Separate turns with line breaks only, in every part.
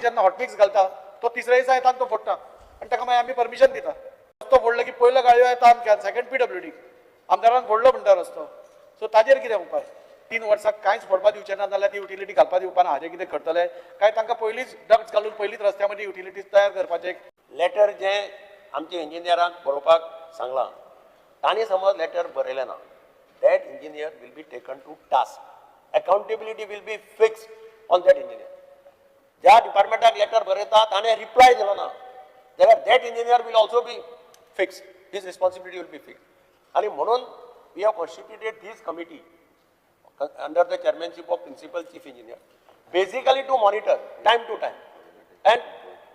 आमी जेन्ना हॉटमिक्स घालता तो तिसऱ्या दिसा येता आनी तो फोडटा आनी ताका मागीर आमी परमिशन दिता. रस्तो फोडलो की पयलो गाळयो येता अमक्यान, सेकंड PWD, आमदारान फोडलो म्हणटा रस्तो. सो ताजेर कितें उपाय? 3 वर्सां कांयच फोडपा दिवचे ना जाल्यार ती युटिलिटी घालपा दिवपा ना, हाजें कितें करतले काय तांकां पयलींच डक्ट्स घालून पयलींच रस्त्या मदीं युटिलिटीज तयार करपाचें.
लेटर जे आमच्या इंजिनियरांक बरोवपाक सांगलां तांणी समज लेटर बरयलें ना, that engineer will be taken to task. Accountability will be fixed on that engineer. ज्या डिपार्टमेंटाक लेटर बरयता ताणें रिप्लाय दिलो ना जाल्यार that engineer will also be fixed. His responsibility will be fixed. आणि म्हणून we have constituted this committee under the chairmanship of principal chief engineer, basically to monitor time to time and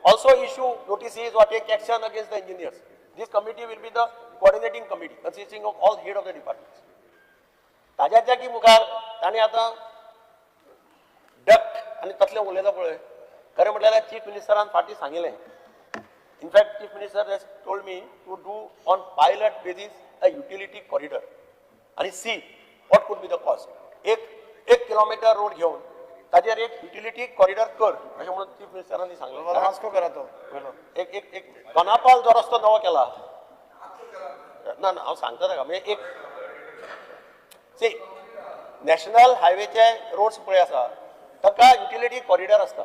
also issue notices or take action against the engineers. This committee will be the coordinating committee consisting of all head of the departments. ताज्याच्या की मुखार ताणें आतां duct आनी तसलें उलयता पळय, खरें म्हटल्यार चीफ मिनिस्टरान फाटीं सांगिल्लें. In fact chief minister has told me to do on pilot basis a utility corridor आणि see what could be the cost. एक किलोमीटर रोड घेवन ताजेर एक युटिलिटी कॉरिडॉर कर अशें म्हणून चीफ मिनिस्टरांनी सांगलें.
वास्को करा तो
एक दोनापावल जो रस्तो नवो केला ना ना हांव सांगता ताका म्हणजे एक नॅशनल हायवेचे रोड्स पळय आसा ताका युटिलिटी कॉरिडॉर आसता,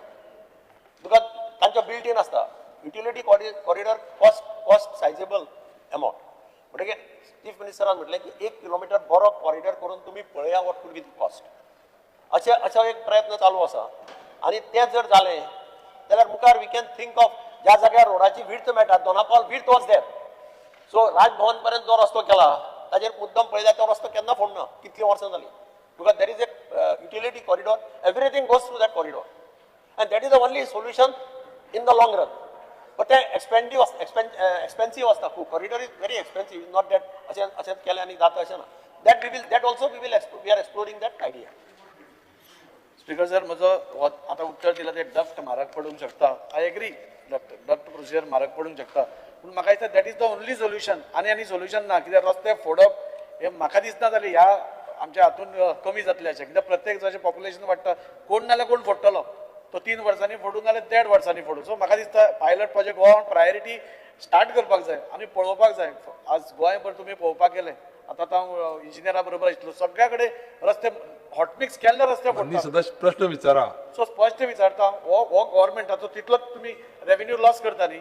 तुका तांचो बिल्ट इन आसता. Utility corridor cost sizeable amount. म्हणटकीर चीफ मिनिस्टरान म्हटलें की 1 किलोमीटर बरो कॉरिडॉर करून तुमी पळया what could be the cost. अशें एक प्रयत्न चालू आसा आनी तें जर जालें जाल्यार मुखार वी कॅन थिंक ऑफ ज्या जाग्यार रोडाची विड्थ मेळटा, Dona Paula width was there. So Raj Bhavan पर्यंत जो रस्तो केला ताजेर मुद्दम पळयल्यार तो रस्तो केन्ना फोडना, कितलीं वर्सां जालीं. Because there is a utility corridor, everything goes through that corridor and that is the only solution in the long run. But ते एक्सपेन्सिव्ह आसता खूब. Corridor is very expensive. Is not that अशें केलें आनी जाता अशें ना. That also we are exploring that idea.
Speaker sir, म्हजो आतां उत्तर दिलां तें डक्ट म्हारग पडूंक शकता. आय एग्री, डक्ट प्रोसिजर म्हारग पडूंक शकता, पूण म्हाका दिसता that is the only solution. आनी सोल्युशन ना. कित्याक रस्ते फोडप हें म्हाका दिसना जालें ह्या आमच्या हातून कमी जातलें अशें. कित्याक प्रत्येक जशें पॉप्युलेशन वाडटा कोण नाल्यार कोण फोडटलो. तो 3 वर्सांनी फोडूंक नाल्यार 1.5 वर्सांनी फोडूं. सो म्हाका दिसता पायलट प्रोजेक्ट हो प्रायोरिटी स्टार्ट करपाक जाय आनी पळोवपाक जाय. आज गोंयभर तुमी पळोवपाक गेले, आतां हांव इंजिनियरा बरोबर आशिल्लो, सगळ्या कडेन रस्ते हॉटमिक्स केल्ले रस्ते फोडटा.
प्रश्न विचारा.
सो स्पश्ट विचारता, हो गव्हर्मेंटाचो तितलोच तुमी रेव्हेन्यू लॉस करता न्ही.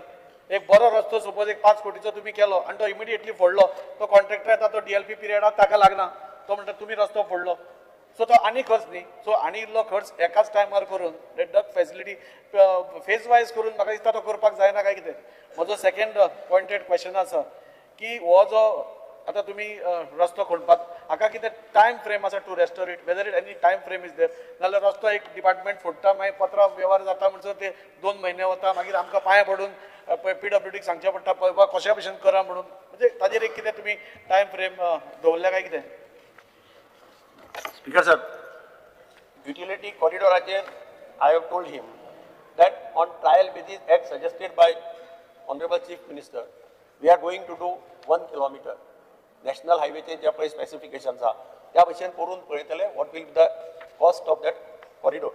एक बरो रस्तो सपोज एक 5 कोटीचो तुमी केलो आनी तो इमिडिएटली फोडलो, तो कॉन्ट्रॅक्टर येता तो DLP पिरियडाक ताका लागना, तो म्हणटा तुमी रस्तो फोडलो. सो तो आनी खर्च न्ही. सो आनी इल्लो खर्च एकाच टायमार करून डक्ट फॅसिलिटी फेज वायज करून म्हाका दिसता तो करपाक जायना काय कितें. म्हजो सेकंड पॉयंटेड क्वेश्चन आसा की हो जो आतां तुमी रस्तो खोडपाक हाका कितें टायम फ्रेम आसा to restore it, whether it any time frame is there. नाल्यार रस्तो एक डिपार्टमेंट फोडटा मागीर पत्रां व्यवहार जाता म्हणसर ते 2 म्हयने वता, मागीर आमकां पांय पडून PWDक सांगचें पडटा पळय कशा भशेन करा म्हणून. म्हणजे ताजेर एक कितें तुमी टायम फ्रेम दवरल्या काय कितें?
Speaker sir, utility corridoraचे I have told him that on trial basis as suggested by Honorable Chief Minister, we are going to do 1 kilometer. National highwayचे जे पळय specifications आहा त्या भशेन करून पळयतले what will be the cost of that corridor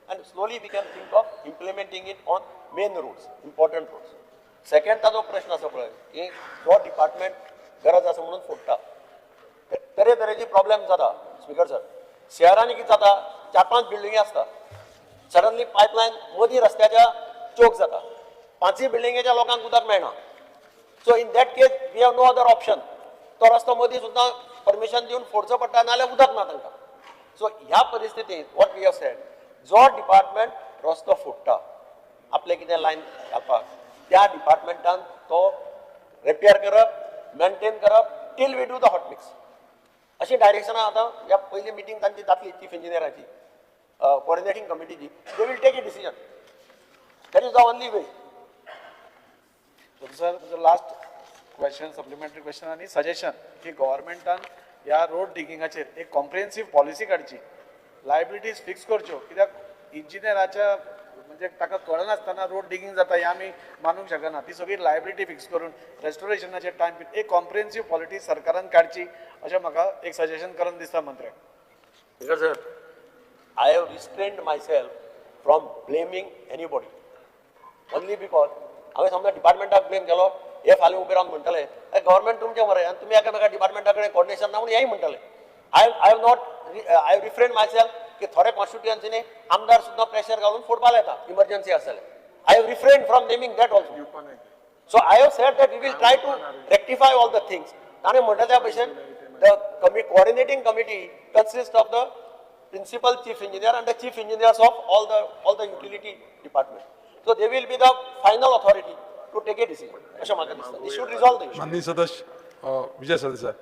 and slowly we can think of implementing it on main roads, important roads. Second जो प्रश्न आसा पळय की जो डिपार्टमेंट गरज आसा म्हणून फोडटा तरेतरेची प्रॉब्लेम जाता. स्पीकर सर, शहरांनी कितें जाता 4-5 बिल्डिंगी आसता, सडनली पायपलायन मदीं रस्त्याच्या चोक जाता, 5 बिल्डिंगेच्या लोकांक उदक मेळना. So in that case we have no other option. तो रस्तो मदीं सुद्दां परमिशन दिवन फोडचो पडटा नाल्यार उदक ना तांकां. सो ह्या परिस्थितींत वॉट वी हॅव सेड, जो डिपार्टमेंट रस्तो फोडटा आपले कितें लायन घालपाक त्या डिपार्टमेंटान तो रिपेअर करप, मेंटेन करप till we do the hot mix. अशी डायरेक्शनां आतां ह्या पयली मिटींग तांची जातली चीफ इंजिनियराची कोऑर्डिनेटिंग कमिटीची. They will take a decision. That is the only way.
Sir, last question, supplementary question आनी सजेशन की गव्हर्मेंटान ह्या रोड डिगिंगाचेर एक कॉम्प्रिहेन्सीव पॉलिसी काडची, लायबिलिटीज फिक्स करच्यो. कित्याक इंजिनियराच्या म्हणजे ताका कळनासतना रोड डिगिंग जाता हें आमी मानूंक शकना. ती सगळी लायबिलिटी फिक्स करून रेस्टोरेशनाचे टायम एक कॉम्प्रिहेन्सीव पॉलिसी सरकारान काडची अशें म्हाका एक सजेशन करून दिसता मंत्र्याक.
Because sir, I have restrained myself from blaming anybody. Only because हांवें समजा डिपार्टमेंटाक ब्लेम केलो हे फाल्यां उबे रावन म्हणटले गव्हर्मेंट तुमचें मरे आनी तुमी एकामेका डिपार्टमेंटा कडेन कोऑर्डिनेशन ना म्हणून हेय म्हणटले I have not I refrain my self की थोडे कॉन्स्टिट्युएन्सीनी आमदार सुद्दां प्रेशर घालून फुटबॉल येता इमर्जन्सी आसतले I have refrain from naming that also so I have said that we will try to rectify all the things ताणें म्हणटा त्या भशेन the coordinating committee consists of the principal chief engineer and the chief engineers of all the utility department. So they will be the final authority to take a decision. अशें म्हाका दिसता. They should resolve the issue.
माननीय सदस्य विजय सरदेसाय.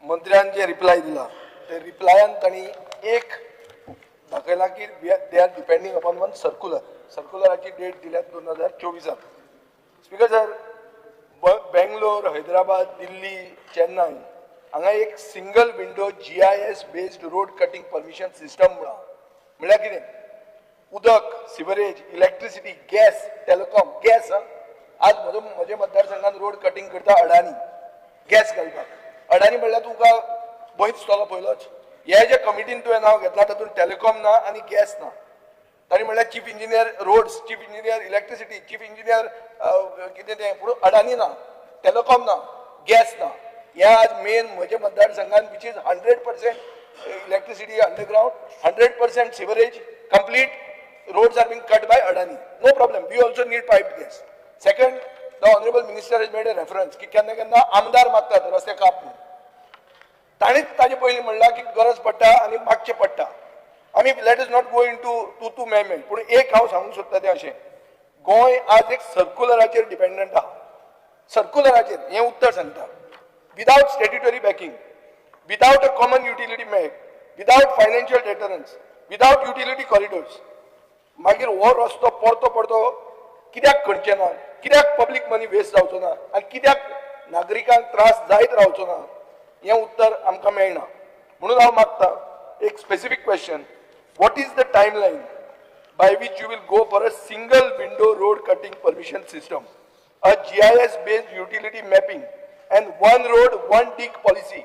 मंत्र्यान जे reply दिला ते रिप्लायान तांणी एक दाखयला की they are depending upon one सर्क्युलराची डेट दिल्या 2024. स्पीकर सर बेंगलोर हैदराबाद दिल्ली चेन्नई हांगा एक single window GIS based road cutting permission system म्हळ्यार कितें उदक sewerage electricity gas telecom gas आज म्हजे मतदारसंघात रोड कटिंग करता अडानी गॅस घालपाक अडानी म्हणल्यार तुका भंय दिसतलो पयलोच हे जे कमिटीन तुवें नांव घेतलां तातूंत टेलिकॉम ना आनी गॅस ना ताणी म्हणल्यार chief engineer roads chief engineer electricity chief engineer कितें तें पूण अडानी ना टेलिकॉम ना गॅस ना हे आज मेन म्हजे मतदारसंघात which is 100% electricity underground 100% sewerage complete roads are being cut by Adani no problem we also need piped gas second the honourable minister has made a reference की केन्ना केन्ना आमदार मागतात रस्ते काप म्हणून ताणीच ताजे पयलीं म्हणलां की गरज पडटा आनी मागचें पडटा आमी let is not go into तू मेळ पूण एक हांव सांगूंक सोदता तें अशें गोंय आज एक सर्क्युलराचेर डिपेंडंट आहा सर्क्युलराचेर हें उत्तर सांगता without statutory backing without a common utility map without financial deterrence without utility corridors मागीर हो रस्तो परतो परतो कित्याक करचे ना कित्याक पब्लीक मनी वेस्ट जावचो ना आनी कित्याक नागरिकांक त्रास जायत रावचो ना हें उत्तर आमकां मेळना म्हणून हांव मागतां एक specific question what is the timeline by which you will go for a single window road cutting permission system, a GIS based utility mapping and one road one dig policy,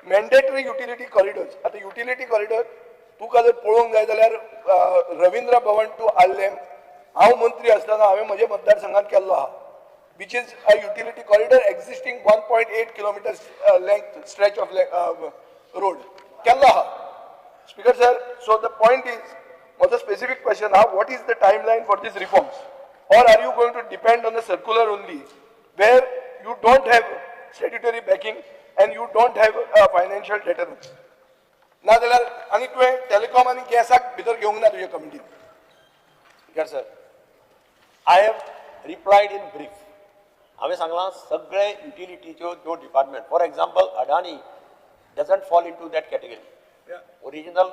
mandatory utility corridors. आता utility corridor तुका जर पळोवंक जाय जाल्यार रवींद्र भवन to आल्लेम हांव मंत्री आसतना हांवें म्हज्या मतदारसंघात केल्लो आहा which is a utility corridor existing 1.8 kilometers length stretch of road केल्लो आहा. Speaker sir, so the point is, what's the specific question now, what is the timeline for these reforms? Or are you going to depend on the circular only, where you don't have statutory backing and you don't have financial deterrence? ना जाल्यार आनी तुवें telecom आनी गॅसाक भितर घेवंक ना तुज्या कमिटीन.
Speaker sir, I have replied in brief. हांवें सांगलां सगळे युटिलिटीच्यो ज्यो department for example Adani doesn't fall into that category. Original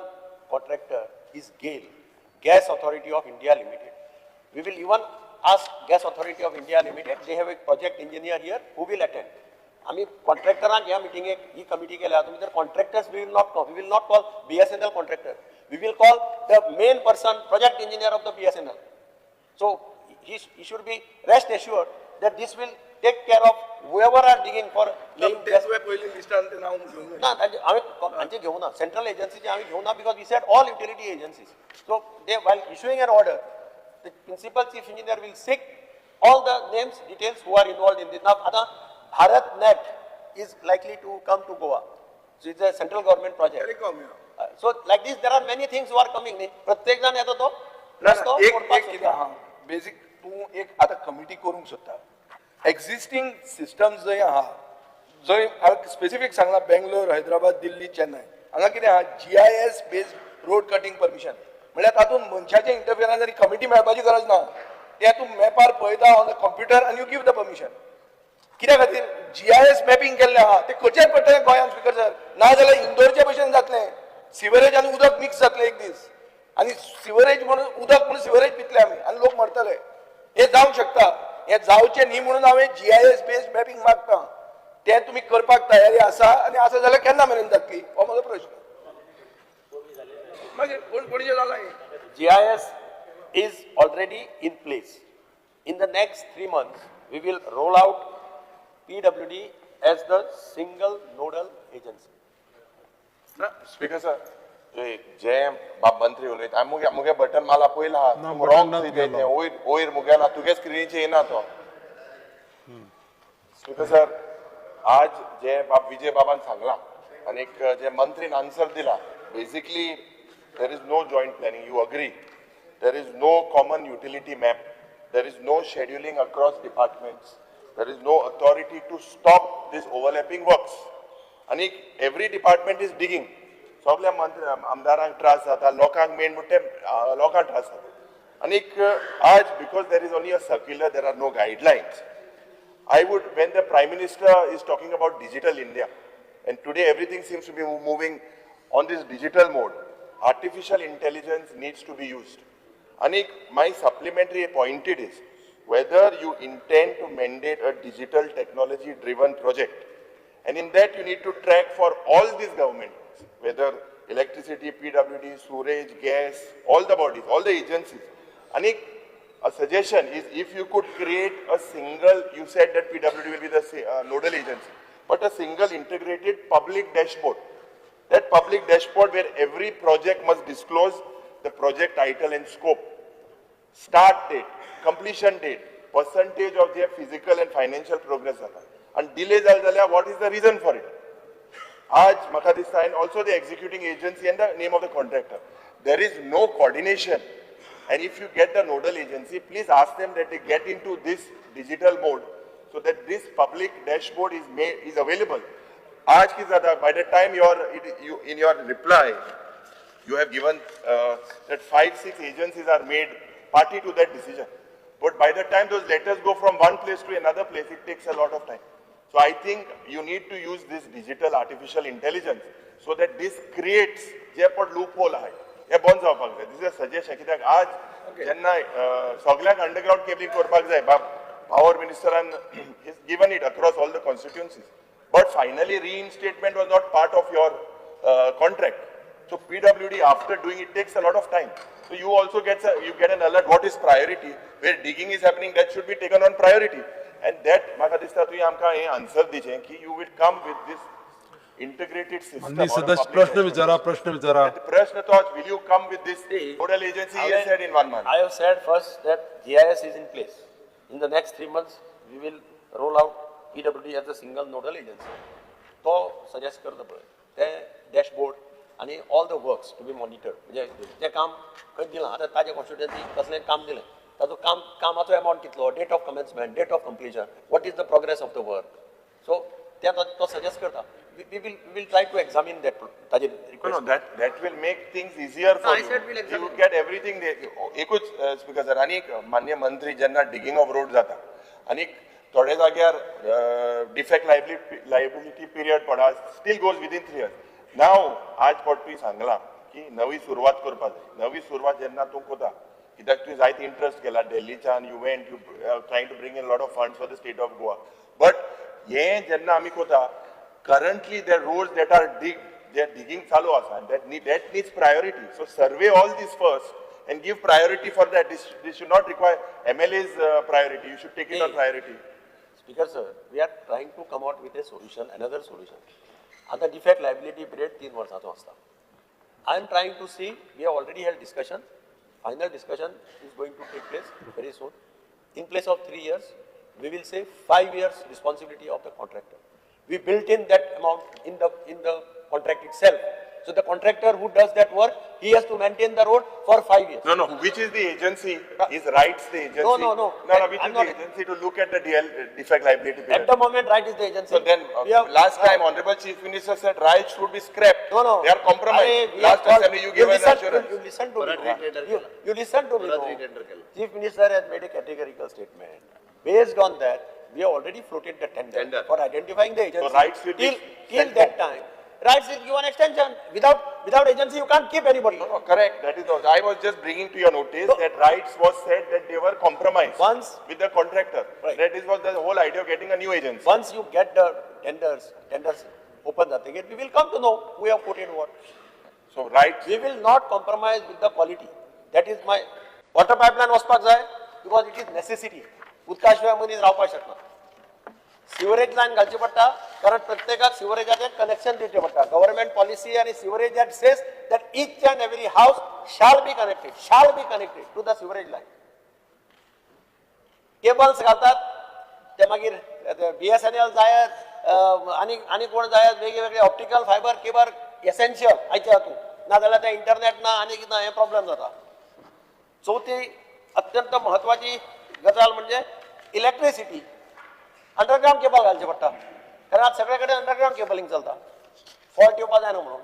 contractor is GAIL, Gas Authority of India Limited. We will even ask Gas Authority of India Limited. They have a project engineer here who will attend. आम्ही कॉन्ट्रॅक्टरांक ह्या मिटिंगेक ही committee केल्या तुमी जर contractors we will not call BSNL contractor we will call the main person project engineer of the BSNL. So he should be rest assured that this will take care of whoever are digging for laying gas.
पयलीं लिस्टान तें नांव घेवंक जाय.
ना हांचे घेवं ना central एजन्सीचे आम्ही घेवं ना because we said all utility agencies so they while issuing an order the principal chief engineer will seek all the names details who are involved in this. Now आता BharatNet is likely to come to Goa, so it's a central government project.
Telecom
So like this there are many things who are coming. प्रत्येक जण येतो तो
ना
रस्तो
एक
फोडपाक
एक कितें
सोदता.
आहा बेसिक तूं एक आतां कमिटी करूंक सोदता एक्झिस्टिंग सिस्टम्स जंय आहा जंय हांवें स्पेसिफीक सांगलां बेंगलोर हैदराबाद दिल्ली चेन्नई हांगा कितें आहा GIS based road cutting permission म्हळ्यार तातूंत मनशाचें इंटरफियरन्स आनी कमिटी मेळपाची गरज ना तें तूं मॅपार पळयता ऑन द कंप्युटर आनी यू गिव द परमिशन कित्या खातीर GIS मॅपिंग केल्लें आहा तें करचेंच पडटलें गोंयांत स्पिकर सर ना जाल्यार इंदोरचे भशेन जातलें सिवरेज आनी उदक मिक्स जातलें एक दीस आनी सिवरेज म्हणून उदक म्हणून सिवरेज पितले आमी आनी लोक मरतले हे जावंक शकता हे जावचें न्ही म्हणून हांवें GIS बेस्ड मॅपिंग मागता तें तुमी करपाक तयारी आसा आनी आसा जाल्यार केन्ना मेरेन जातली हो म्हजो प्रश्न मागीर कोणीचें जालां हें
GIS is already in place. In the next 3 months, we will roll out PWD as the single nodal agency.
Speaker sir, जे बाब मंत्री उलयता मुगे बटन माला पयला
ना,
रॉंग
बटन नात गेलो.
वयर मुगेला तुगे स्क्रिनीचेर येना तो स्पीकर सर आज जे बाब विजय बाबान सांगला आणि जे मंत्रीन आन्सर दिला basically there is no joint planning you agree there is no common utility map there is no scheduling across departments there is no authority to stop this overlapping works आणि एवरी डिपार्टमेंट इज डिगिंग सगळ्या मंत्री आमदारांक त्रास जाता लोकांक main म्हणटे लोकांक त्रास जाता आणि आज because there is only a circular there are no guidelines I would, when the Prime Minister is talking about digital India, and today everything seems to be moving on this digital mode, artificial intelligence needs to be used. Anik, my supplementary point it is, whether you intend to mandate a digital technology driven project, and in that you need to track for all these governments, whether electricity, PWD, sewage, gas, all the bodies, all the agencies. Anik, a suggestion is if you could create a single, you said that PWD will be the nodal agency, but a single integrated public dashboard. That public dashboard where every project must disclose the project title and scope, start date, completion date, percentage of their physical and financial progress. And delay what is the reason for it? Aj Makadista and also the executing agency and the name of the contractor. There is no coordination. And if you get the nodal agency, please ask them that they get into this digital mode so that this public dashboard is available. Aaj ki zyada, by the time you in your reply, you have given that 5-6 agencies are made party to that decision. But by the time those letters go from one place to another place, it takes a lot of time. So I think you need to use this digital artificial intelligence so that this creates a loophole. हे बंद जावपाक जाय दिस is a suggestion कित्याक आज जेन्ना सगळ्याक underground cabling करपाक जाय पावर मिनिस्टरान is given it across all the constituencies but finally reinstatement was not part of your contract so PWD after doing it takes a lot of time so you also get an alert what is priority where digging is happening that should be taken on priority and that म्हाका दिसता तुवें आमकां हें answer दिचें की you will come with this integrated system.
माननीय सदस्य प्रश्न विचारा
प्रश्न तो will you come with this nodal agency he has said in 1 month.
I have said first that GIS is in place. In the next 3 months, we will roll out PWD as a single nodal agency. तो suggest करता पळय ते dashboard आणि all the works to be monitored. म्हणजे ते काम खंय दिलां आतां ताजे कॉन्स्टिट्युएन्सी कसलें काम दिलें ताजो कामाचो अमाउंट कितलो date of commencement date of completion what is the progress of the work so ते तो सजेस्ट करता we will try to examine that
no that will make things easier for you. You will get everything there एकूच speaker sir आणि माननीय मंत्री जेन्ना digging of road जाता आणि थोडे जाग्यार डिफेक्ट लायबिलिटी पिरियड पडा स्टील गोज विदिन 3 years नाव आज पडपी सांगला की नवी सुरवात करपाक जाय नवी सुरवात जेन्ना तूं कोता कित्याक तुवें जायत इंट्रस्ट केला दिल्लीच्यान you went you trying to bring in lot of funds for the state of Goa but हें जेन्ना आमी कोता currently the roads that are digging chalu asa that needs priority so survey all these first and give priority for that this should not require MLA's priority you should take it on priority.
Speaker sir, we are trying to come out with a solution another solution at the defect liability period 3 वर्षाचो आसता I am trying to see we have already held discussion final discussion is going to take place very soon in place of 3 years we will say 5 years responsibility of the contractor. We built in that amount in the contract itself. So the contractor who does that work, he has to maintain the road for 5 years.
No. Which is the agency? Is RITES the agency?
No.
Which is the agency to look at the defect liability period?
At the moment, RITES is the agency.
So then, last time, Honorable Chief Minister said RITES should be scrapped.
No.
They are compromised. Last time you gave an assurance.
You listen to me. You listen to me. Chief Minister has made a categorical statement. Based on that, we have already floated the tender for identifying the agency.
So RITES will be
till that time. RITES will give an extension. Without agency, you can't keep anybody.
No, correct. That is what I was just bringing to your notice that RITES was said that they were compromised with the contractor.
Right.
That is was the whole idea of getting a new agency.
Once you get the tenders open the thing, we will come to know who have put in what.
So RITES.
We will not compromise with the quality. That is my water pipeline वचपाक जाय because it is necessity. उदका शिवाय मनीस रावपाक शकना sewerage line घालची पडटा कारण प्रत्येकाक सिवरेजाचें कनेक्शन दिवचें पडटा. गव्हर्नमेंट पॉलिसी आणि sewerage act says that each and every house shall be connected to the sewerage line. Cables घालतात ते मागीर BSNL जायत आनी कोण जायत वेगवेगळे ऑप्टिकल फायबर केबल एसेन्शियल आयच्या हातून नाजाल्यार ते इंटरनेट ना आनी कितें ना हे प्रॉब्लेम जाता. चवथी अत्यंत म्हत्वाची गजाल म्हणजे इलेक्ट्रिसिटी. अंडरग्राउंड केबल घालचे पडटा कारण आज सगळे कडेन अंडरग्राउंड केबलिंग चलता. फॉल्ट येवपा जायना म्हणून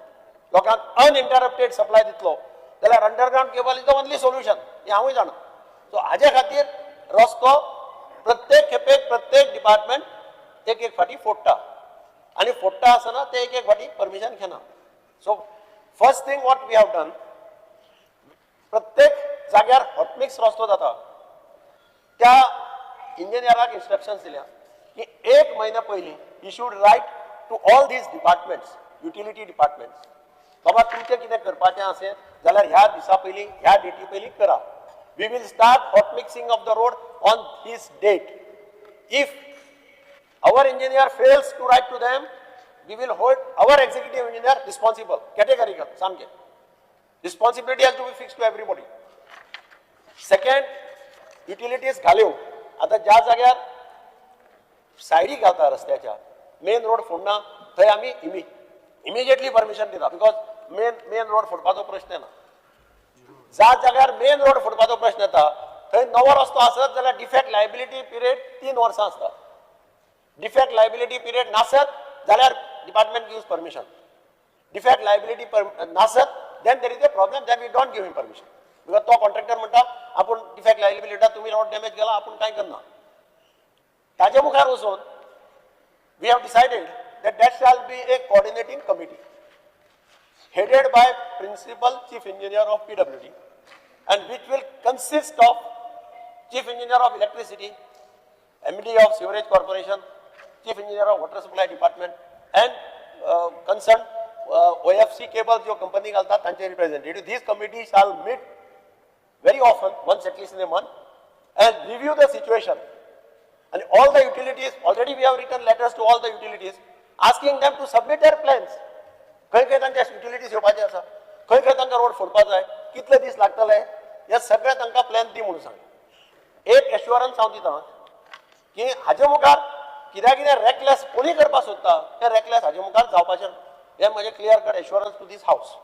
लोकांक अनइंटरप्टेड सप्लाय दितलो जाल्यार underground cable is the only solution हे हांवूय जाणा. सो हाजे खातीर रस्तो प्रत्येक खेपेक प्रत्येक डिपार्टमेंट एक फाटी फोडटा आनी फोडटा आसतना ते एक फाटी परमिशन घेना. So first thing what we have done, प्रत्येक जाग्यार हॉटमिक्स रस्तो जाता त्या इंजिनियराक इन्स्ट्रक्शन्स दिल्या की 1 म्हयन्या पयलीं you should write to all these departments, utility departments, बाबा तुमचें कितें करपाचें असें जाल्यार ह्या दिसा पयलीं ह्या डेटी पयलीं करा. We will start hot mixing of the road on this date. If our engineer fails to write to them, we will hold our executive engineer responsible. Categorical, samke. Responsibility has to be fixed to everybody. Second, utilities घाल्यो. आता ज्या जाग्यार सायडी घालता रस्त्याच्या main road फोडना थंय आमी immediately permission दिता because main road फोडपाचो प्रश्न ना. ज्या जाग्यार मेन रोड फोडपाचो प्रश्न येता थंय नवो रस्तो आसत जाल्यार डिफेक्ट लायबिलिटी पिरियड 3 वर्सां आसता. डिफेक्ट लायबिलिटी पिरियड नासत जाल्यार department gives permission. Defect liability नासत then there is a problem, then we don't give him permission because तो कॉन्ट्रॅक्टर म्हणटा आपूण डिफेक्ट लायबिलिटी तुम्ही रोड डॅमेज केला आपूण कांय करना. ताजे मुखार वचून we have decided that shall be a coordinating committee headed by Principal Chief Engineer of PWD and which will consist of Chief Engineer of Electricity, MD of Sewerage Corporation, Chief Engineer of Water Supply Department and concerned OFC cables जो company घालतात तांचे representative. These committees shall meet very often, once at least in a month, and review the situation. And all the utilities, already we have written letters to all the utilities asking them to submit their plans. खंय खंय तांच्या utilities येवपाचे आसा, खंय खंय तांकां road फोडपा जाय, कितले दीस लागतले हे सगळे तांकां प्लॅन दी म्हणून सांग. एक एश्युरन्स हांव दिता की हाजे मुखार कितें रॅकलेस कोणी करपाक सोदता तें रॅकलेस हाजे मुखार जावपाचें ना. हें म्हजें क्लियर कट एश्युरन्स टू दीस हावस.